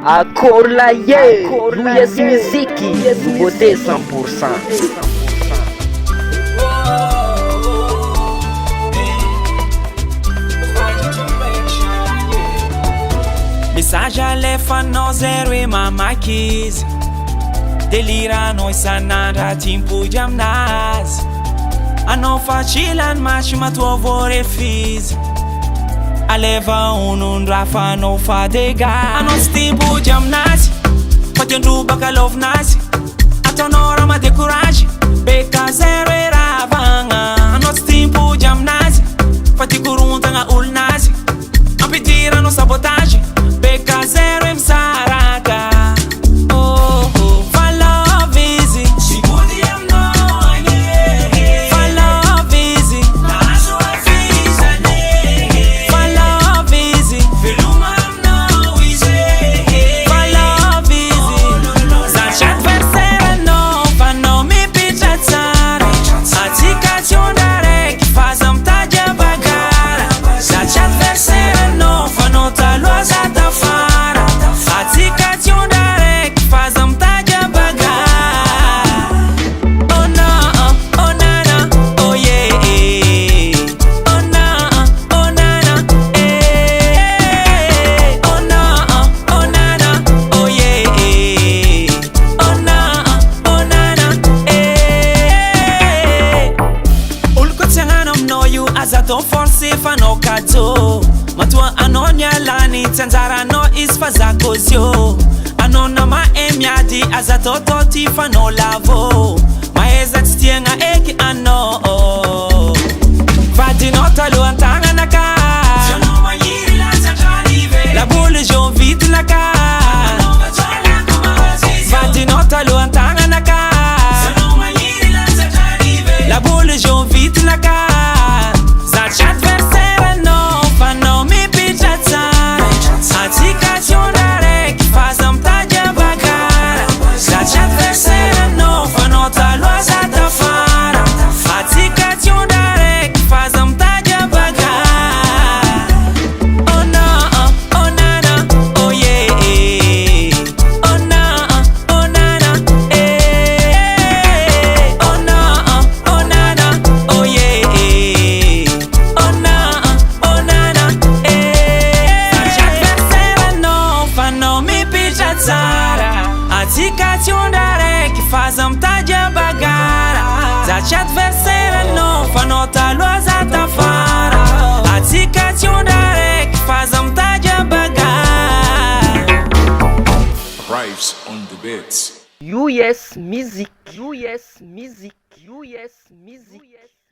Akorlaye, Louis Musique, Nouveauté 100%. Message alefanao zero e mamakizy deliranao isan'andra timpody aminazy anao fatrilany masy matoa voarefizy aleva onondrafanao fadega anao tsy timpody aminazy fa tiandrobaka lovinazy ataonao raha madécourage beka zero e ravagna anao tsy timpody aminazy fa tikorontagna olonazy ampidiranao sabotage beka zero e misaraka oh oh fa love easy sigudi aminao anye fa love easy naso afizane fa love easy veluma aminao ize fa love easy zaci adversaire no fanao mipitra tsara atsika tiondaraiky faza mitaja bagara zaci adversaire no fanao taloha za tafara atsika tiondaraiky faza mitaja bagara oh no oh nana oh yeah oh na oh nana oh no oh nana oh yeah oh na oh nana oloko tsy agnano aminao io aza atao forcé fanao cadeau matoa anao nialany tsy anjaranao izy fa za kozy io anao nama e miady aza atao ty fanao lavo maheza tsy tiagna eky anao vadinao talohan-tagnanaka la boule jaune vite naka vadinao talohan-tagnanaka la boule jaune vite naka zaci adversaire no fanao mipitra tsara atsika tiondaraiky faza mitaja bagara zaci adversaire no fanao taloha za tafara atsika tiondaraiky faza mitaja bagara oh no oh nana oh yeah oh na oh nana oh no oh nana oh yeah oh na oh nana zaci adversaire no fanao mipitra tsara atsika tiondaraiky faza mitaja bagara zaci adversaire no fanao taloha za tafara atsika tiondaraiky faza mitaja bagara Arrives on the beats. US Musique, US Musique, US Musique.